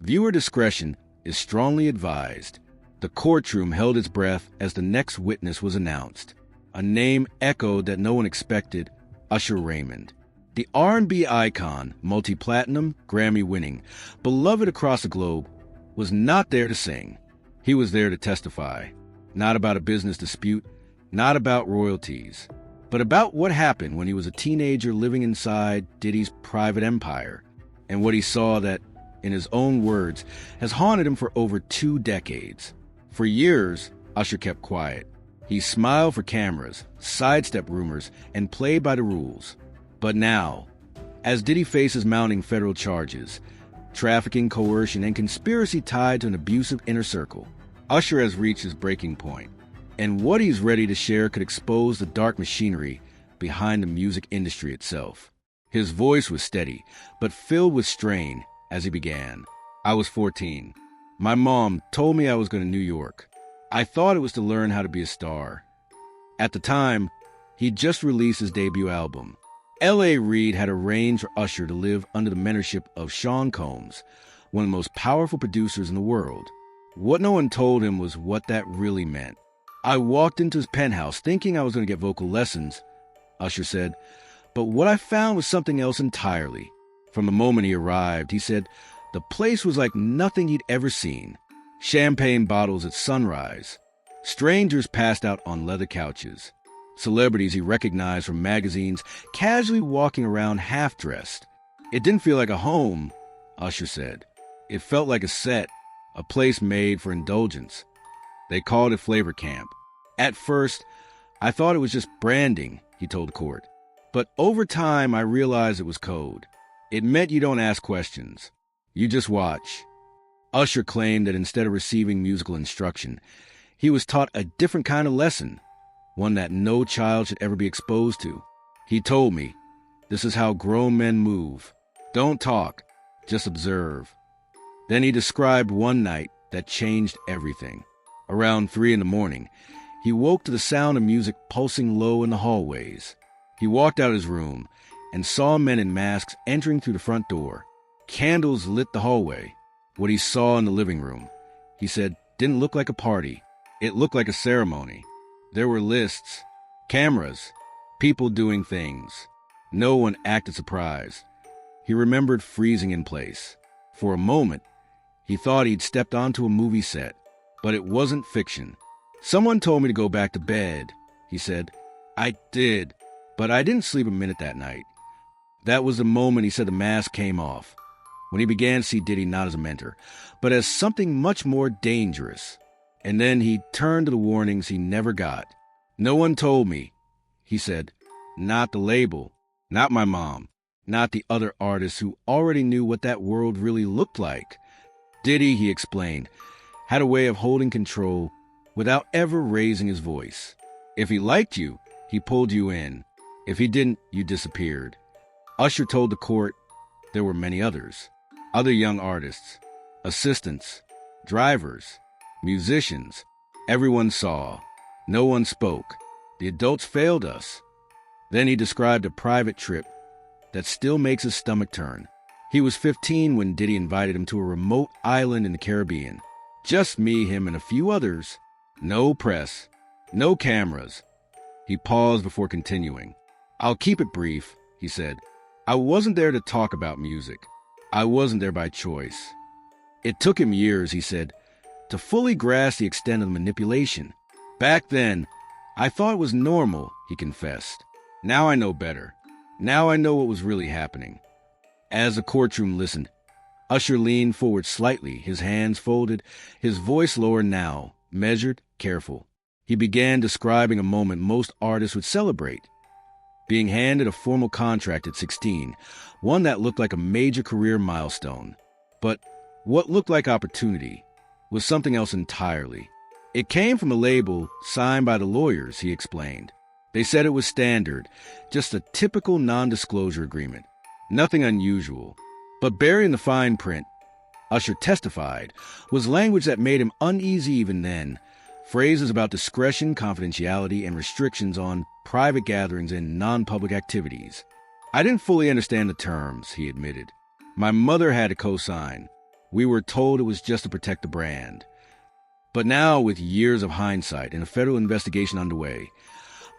Viewer discretion is strongly advised. The courtroom held its breath as the next witness was announced. A name echoed that no one expected: Usher Raymond. The R&B icon, multi-platinum, Grammy-winning, beloved across the globe, was not there to sing. He was there to testify. Not about a business dispute, not about royalties, but about what happened when he was a teenager living inside Diddy's private empire, and what he saw that, in his own words, has haunted him for over 2 decades. For years, Usher kept quiet. He smiled for cameras, sidestepped rumors, and played by the rules. But now, as Diddy faces mounting federal charges, trafficking, coercion, and conspiracy tied to an abusive inner circle, Usher has reached his breaking point, and what he's ready to share could expose the dark machinery behind the music industry itself. His voice was steady, but filled with strain as he began. I was 14. My mom told me I was going to New York. I thought it was to learn how to be a star. At the time, he'd just released his debut album. L.A. Reid had arranged for Usher to live under the mentorship of Sean Combs, one of the most powerful producers in the world. What no one told him was what that really meant. I walked into his penthouse thinking I was going to get vocal lessons, Usher said, but what I found was something else entirely. From the moment he arrived, he said, the place was like nothing he'd ever seen. Champagne bottles at sunrise. Strangers passed out on leather couches. Celebrities he recognized from magazines casually walking around half-dressed. It didn't feel like a home, Usher said. It felt like a set, a place made for indulgence. They called it Flavor Camp. At first, I thought it was just branding, he told the court. But over time, I realized it was code. It meant you don't ask questions. You just watch. Usher claimed that instead of receiving musical instruction, he was taught a different kind of lesson, one that no child should ever be exposed to. He told me, this is how grown men move. Don't talk, just observe. Then he described one night that changed everything. Around 3 a.m, he woke to the sound of music pulsing low in the hallways. He walked out of his room and saw men in masks entering through the front door. Candles lit the hallway. What he saw in the living room, he said, didn't look like a party. It looked like a ceremony. There were lists, cameras, people doing things. No one acted surprised. He remembered freezing in place. For a moment, he thought he'd stepped onto a movie set, but it wasn't fiction. Someone told me to go back to bed, he said. I did, but I didn't sleep a minute that night. That was the moment he said the mask came off, when he began to see Diddy not as a mentor, but as something much more dangerous. And then he turned to the warnings he never got. No one told me, he said. Not the label, not my mom, not the other artists who already knew what that world really looked like. Diddy, he explained, had a way of holding control without ever raising his voice. If he liked you, he pulled you in. If he didn't, you disappeared. Usher told the court there were many others. Other young artists, assistants, drivers, musicians. Everyone saw. No one spoke. The adults failed us. Then he described a private trip that still makes his stomach turn. He was 15 when Diddy invited him to a remote island in the Caribbean. Just me, him, and a few others. No press. No cameras. He paused before continuing. I'll keep it brief, he said. I wasn't there to talk about music. I wasn't there by choice. It took him years, he said, to fully grasp the extent of the manipulation. Back then, I thought it was normal, he confessed. Now I know better. Now I know what was really happening. As the courtroom listened, Usher leaned forward slightly, his hands folded, his voice lower now, measured, careful. He began describing a moment most artists would celebrate. Being handed a formal contract at 16, one that looked like a major career milestone. But what looked like opportunity was something else entirely. It came from a label signed by the lawyers, he explained. They said it was standard, just a typical non-disclosure agreement. Nothing unusual. But buried in the fine print, Usher testified, was language that made him uneasy even then. Phrases about discretion, confidentiality, and restrictions on private gatherings and non-public activities. I didn't fully understand the terms, he admitted. My mother had to co-sign. We were told it was just to protect the brand. But now, with years of hindsight and a federal investigation underway,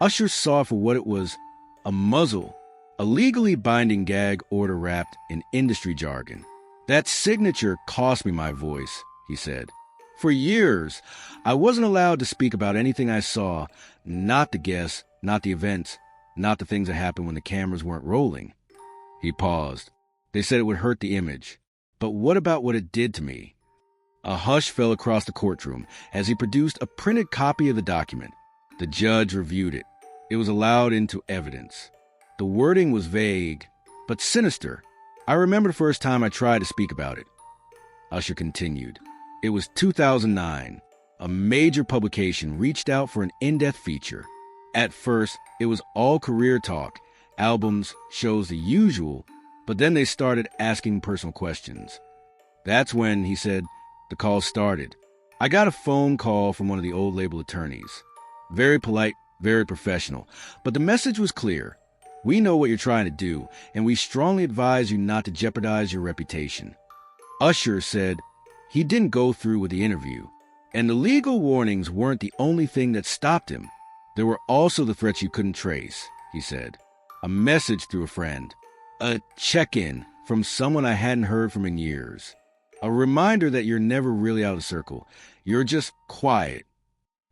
Usher saw for what it was: a muzzle, a legally binding gag order wrapped in industry jargon. That signature cost me my voice, he said. For years, I wasn't allowed to speak about anything I saw, not the guests, not the events, not the things that happened when the cameras weren't rolling. He paused. They said it would hurt the image. But what about what it did to me? A hush fell across the courtroom as he produced a printed copy of the document. The judge reviewed it. It was allowed into evidence. The wording was vague, but sinister. I remember the first time I tried to speak about it. Usher continued. It was 2009. A major publication reached out for an in-depth feature. At first, it was all career talk, albums, shows, the usual, but then they started asking personal questions. That's when, he said, the call started. I got a phone call from one of the old label attorneys. Very polite, very professional, but the message was clear. We know what you're trying to do, and we strongly advise you not to jeopardize your reputation. Usher said he didn't go through with the interview, and the legal warnings weren't the only thing that stopped him. There were also the threats you couldn't trace, he said. A message through a friend. A check-in from someone I hadn't heard from in years. A reminder that you're never really out of circle. You're just quiet.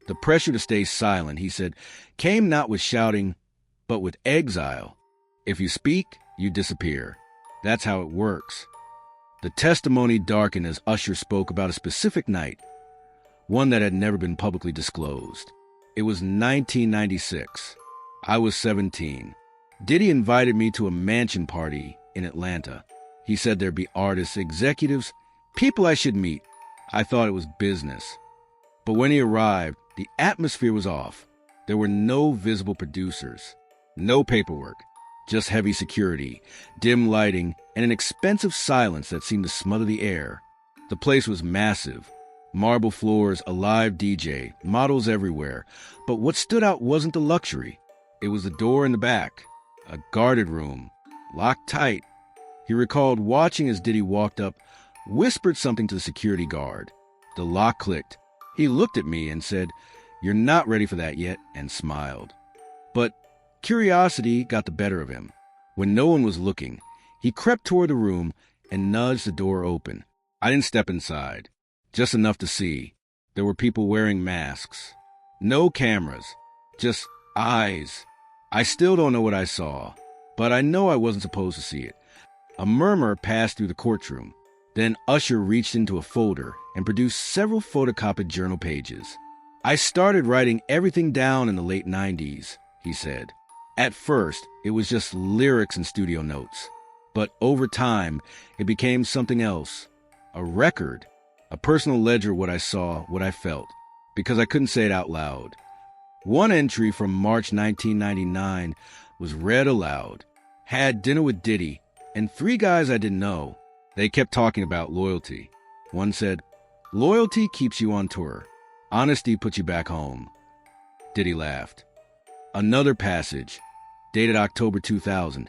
The pressure to stay silent, he said, came not with shouting, but with exile. If you speak, you disappear. That's how it works. The testimony darkened as Usher spoke about a specific night, one that had never been publicly disclosed. It was 1996. I was 17. Diddy invited me to a mansion party in Atlanta. He said there'd be artists, executives, people I should meet. I thought it was business. But when he arrived, the atmosphere was off. There were no visible producers, no paperwork, just heavy security, dim lighting, and an expensive silence that seemed to smother the air. The place was massive. Marble floors, a live DJ, models everywhere. But what stood out wasn't the luxury. It was the door in the back, a guarded room, locked tight. He recalled watching as Diddy walked up, whispered something to the security guard. The lock clicked. He looked at me and said, "You're not ready for that yet," and smiled. But curiosity got the better of him. When no one was looking, he crept toward the room and nudged the door open. I didn't step inside, just enough to see. There were people wearing masks. No cameras, just eyes. I still don't know what I saw, but I know I wasn't supposed to see it. A murmur passed through the courtroom. Then Usher reached into a folder and produced several photocopied journal pages. I started writing everything down in the late 90s, he said. At first, it was just lyrics and studio notes. But over time, it became something else. A record. A personal ledger of what I saw, what I felt. Because I couldn't say it out loud. One entry from March 1999 was read aloud. Had dinner with Diddy and 3 guys I didn't know. They kept talking about loyalty. One said, "Loyalty keeps you on tour. Honesty puts you back home." Diddy laughed. Another passage, dated October 2000,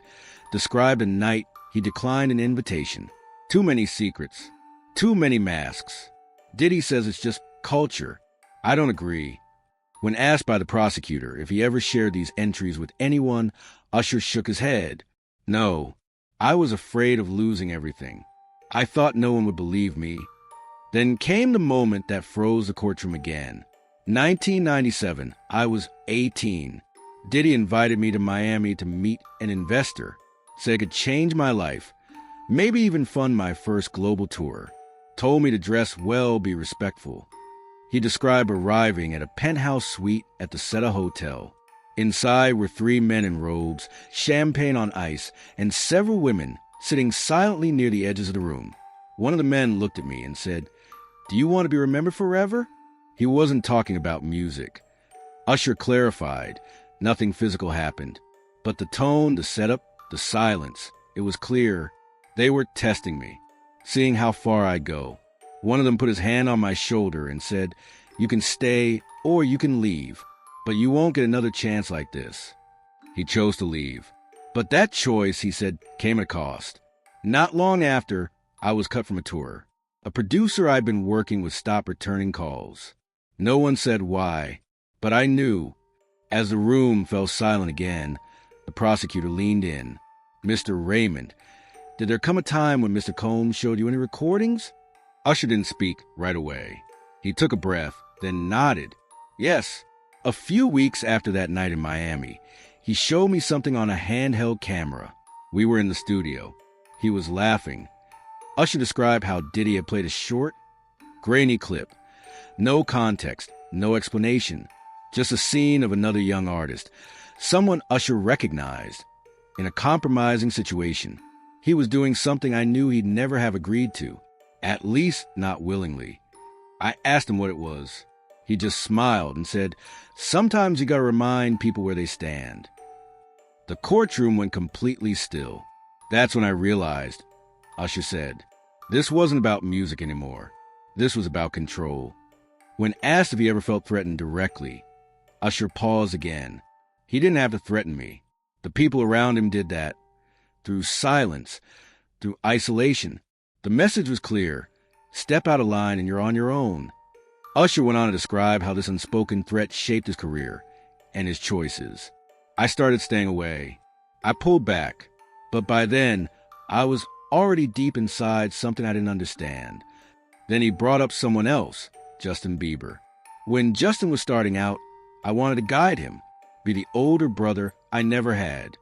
described a night he declined an invitation. Too many secrets. Too many masks. Diddy says it's just culture. I don't agree. When asked by the prosecutor if he ever shared these entries with anyone, Usher shook his head. No, I was afraid of losing everything. I thought no one would believe me. Then came the moment that froze the courtroom again. 1997, I was 18. Diddy invited me to Miami to meet an investor, said it could change my life, maybe even fund my first global tour. Told me to dress well, be respectful. He described arriving at a penthouse suite at the Seta Hotel. Inside were 3 men in robes, champagne on ice, and several women sitting silently near the edges of the room. One of the men looked at me and said, "Do you want to be remembered forever?" He wasn't talking about music. Usher clarified, nothing physical happened. But the tone, the setup, the silence, it was clear. They were testing me, seeing how far I'd go. One of them put his hand on my shoulder and said, "You can stay or you can leave, but you won't get another chance like this." He chose to leave. But that choice, he said, came at a cost. Not long after, I was cut from a tour. A producer I'd been working with stopped returning calls. No one said why, but I knew. As the room fell silent again, the prosecutor leaned in. "Mr. Raymond, did there come a time when Mr. Combs showed you any recordings?" Usher didn't speak right away. He took a breath, then nodded. "Yes. A few weeks after that night in Miami, he showed me something on a handheld camera. We were in the studio. He was laughing." Usher described how Diddy had played a short, grainy clip. No context, no explanation. Just a scene of another young artist, someone Usher recognized, in a compromising situation. He was doing something I knew he'd never have agreed to, at least not willingly. I asked him what it was. He just smiled and said, "Sometimes you gotta remind people where they stand." The courtroom went completely still. "That's when I realized," Usher said, "this wasn't about music anymore. This was about control." When asked if he ever felt threatened directly, Usher paused again. He didn't have to threaten me. The people around him did that. Through silence, through isolation. The message was clear. Step out of line and you're on your own. Usher went on to describe how this unspoken threat shaped his career and his choices. I started staying away. I pulled back. But by then, I was already deep inside something I didn't understand. Then he brought up someone else, Justin Bieber. When Justin was starting out, I wanted to guide him, be the older brother I never had.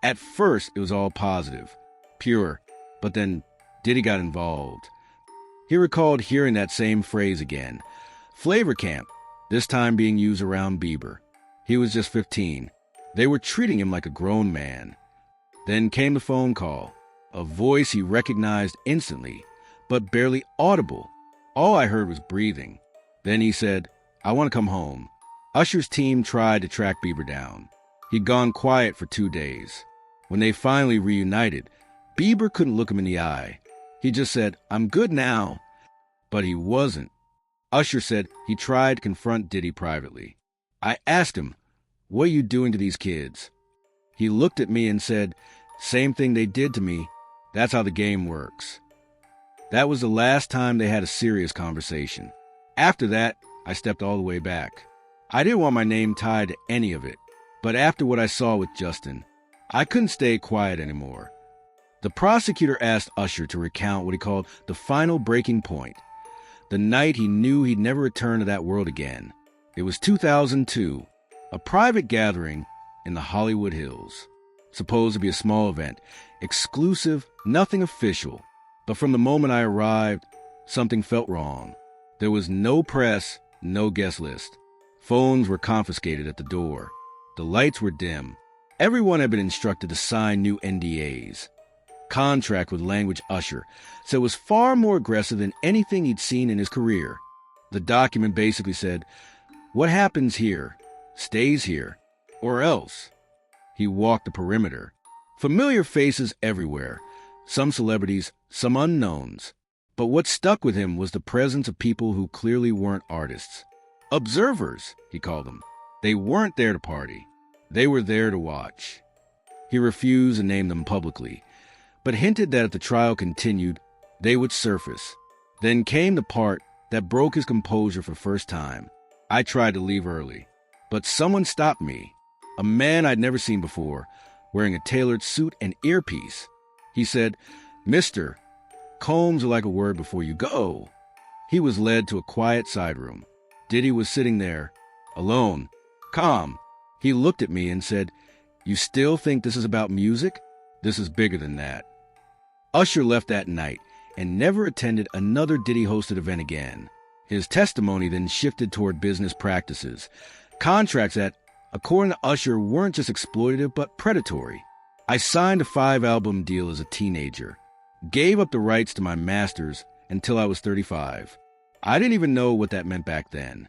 At first, it was all positive, pure, but then Diddy got involved. He recalled hearing that same phrase again. Flavor camp, this time being used around Bieber. He was just 15. They were treating him like a grown man. Then came the phone call, a voice he recognized instantly, but barely audible. All I heard was breathing. Then he said, "I want to come home." Usher's team tried to track Bieber down. He'd gone quiet for 2 days. When they finally reunited, Bieber couldn't look him in the eye. He just said, "I'm good now." But he wasn't. Usher said he tried to confront Diddy privately. I asked him, "What are you doing to these kids?" He looked at me and said, "Same thing they did to me. That's how the game works." That was the last time they had a serious conversation. After that, I stepped all the way back. I didn't want my name tied to any of it, but after what I saw with Justin, I couldn't stay quiet anymore. The prosecutor asked Usher to recount what he called the final breaking point, the night he knew he'd never return to that world again. It was 2002, a private gathering in the Hollywood Hills. Supposed to be a small event, exclusive, nothing official. But from the moment I arrived, something felt wrong. There was no press, no guest list. Phones were confiscated at the door. The lights were dim. Everyone had been instructed to sign new NDAs. Contract with language Usher, so it was far more aggressive than anything he'd seen in his career. The document basically said, "What happens here, stays here, or else." He walked the perimeter. Familiar faces everywhere, some celebrities, some unknowns. But what stuck with him was the presence of people who clearly weren't artists. Observers, he called them. They weren't there to party. They were there to watch. He refused to name them publicly, but hinted that if the trial continued, they would surface. Then came the part that broke his composure for the first time. I tried to leave early, but someone stopped me. A man I'd never seen before, wearing a tailored suit and earpiece. He said, "Mister, Combs would like a word before you go." He was led to a quiet side room. Diddy was sitting there, alone, calm. He looked at me and said, "You still think this is about music? This is bigger than that." Usher left that night and never attended another Diddy-hosted event again. His testimony then shifted toward business practices, contracts that, according to Usher, weren't just exploitative but predatory. I signed a 5-album deal as a teenager, gave up the rights to my masters until I was 35. I didn't even know what that meant back then.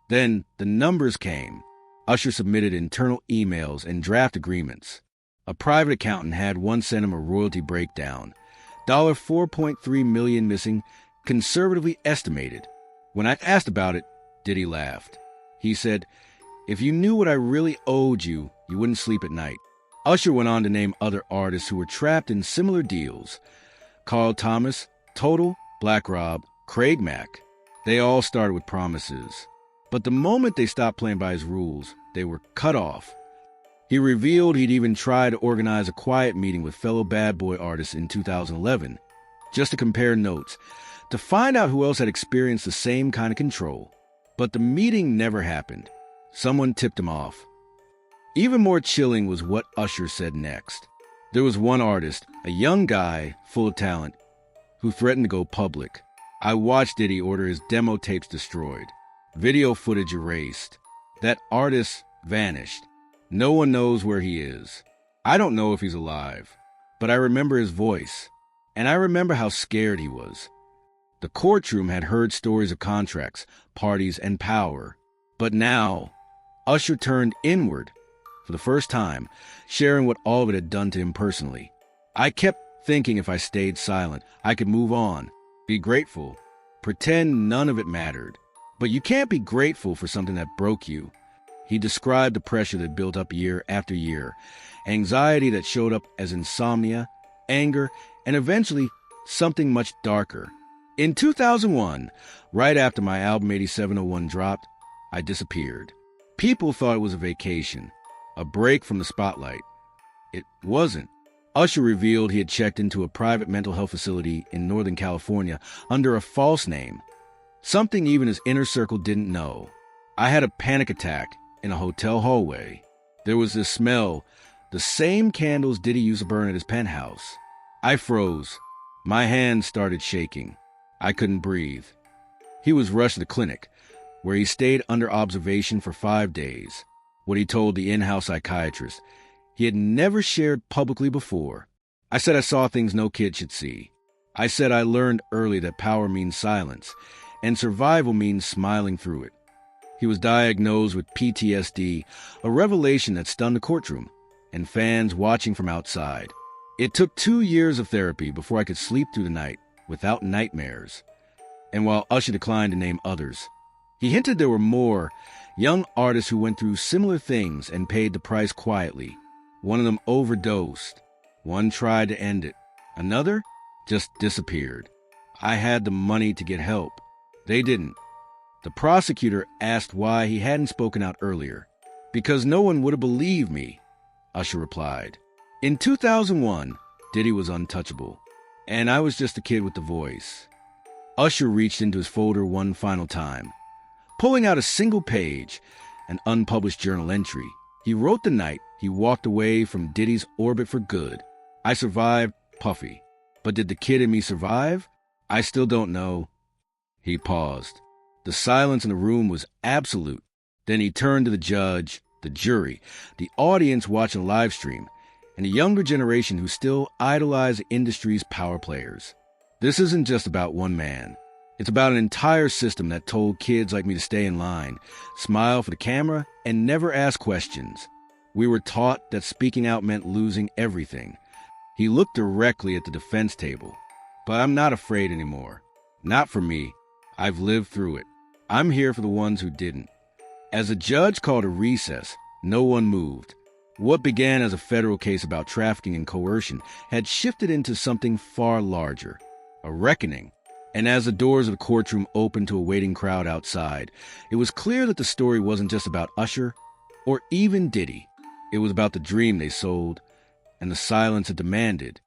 Then the numbers came. Usher submitted internal emails and draft agreements. A private accountant had once sent him a royalty breakdown. $4.3 million missing, conservatively estimated. When I asked about it, Diddy laughed. He said, "If you knew what I really owed you, you wouldn't sleep at night." Usher went on to name other artists who were trapped in similar deals. Carl Thomas, total Black Rob, Craig Mack. They all started with promises. But the moment they stopped playing by his rules, they were cut off. He revealed he'd even tried to organize a quiet meeting with fellow Bad Boy artists in 2011, just to compare notes, to find out who else had experienced the same kind of control. But the meeting never happened. Someone tipped him off. Even more chilling was what Usher said next. There was one artist, a young guy full of talent, who threatened to go public. I watched Diddy order his demo tapes destroyed, video footage erased. That artist vanished. No one knows where he is. I don't know if he's alive, but I remember his voice, and I remember how scared he was. The courtroom had heard stories of contracts, parties, and power. But now, Usher turned inward for the first time, sharing what all of it had done to him personally. I kept thinking if I stayed silent, I could move on, be grateful, pretend none of it mattered. But you can't be grateful for something that broke you. He described the pressure that built up year after year, anxiety that showed up as insomnia, anger, and eventually something much darker. In 2001, right after my album 8701 dropped, I disappeared. People thought it was a vacation, a break from the spotlight. It wasn't. Usher revealed he had checked into a private mental health facility in Northern California under a false name, something even his inner circle didn't know. I had a panic attack in a hotel hallway. There was this smell, the same candles Diddy used to burn at his penthouse. I froze. My hands started shaking. I couldn't breathe. He was rushed to the clinic, where he stayed under observation for 5 days. What he told the in-house psychiatrist, he had never shared publicly before. I said I saw things no kid should see. I said I learned early that power means silence, and survival means smiling through it. He was diagnosed with PTSD, a revelation that stunned the courtroom and fans watching from outside. It took 2 years of therapy before I could sleep through the night without nightmares. And while Usher declined to name others, he hinted there were more young artists who went through similar things and paid the price quietly. One of them overdosed. One tried to end it. Another just disappeared. I had the money to get help. They didn't. The prosecutor asked why he hadn't spoken out earlier. Because no one would have believed me, Usher replied. In 2001, Diddy was untouchable, and I was just a kid with the voice. Usher reached into his folder one final time, pulling out a single page, an unpublished journal entry. He wrote the night he walked away from Diddy's orbit for good. I survived, Puffy. But did the kid in me survive? I still don't know. He paused. The silence in the room was absolute. Then he turned to the judge, the jury, the audience watching the live stream, and the younger generation who still idolize the industry's power players. This isn't just about one man. It's about an entire system that told kids like me to stay in line, smile for the camera, and never ask questions. We were taught that speaking out meant losing everything. He looked directly at the defense table. But I'm not afraid anymore. Not for me. I've lived through it. I'm here for the ones who didn't. As the judge called a recess, no one moved. What began as a federal case about trafficking and coercion had shifted into something far larger, a reckoning. And as the doors of the courtroom opened to a waiting crowd outside, it was clear that the story wasn't just about Usher or even Diddy. It was about the dream they sold and the silence it demanded.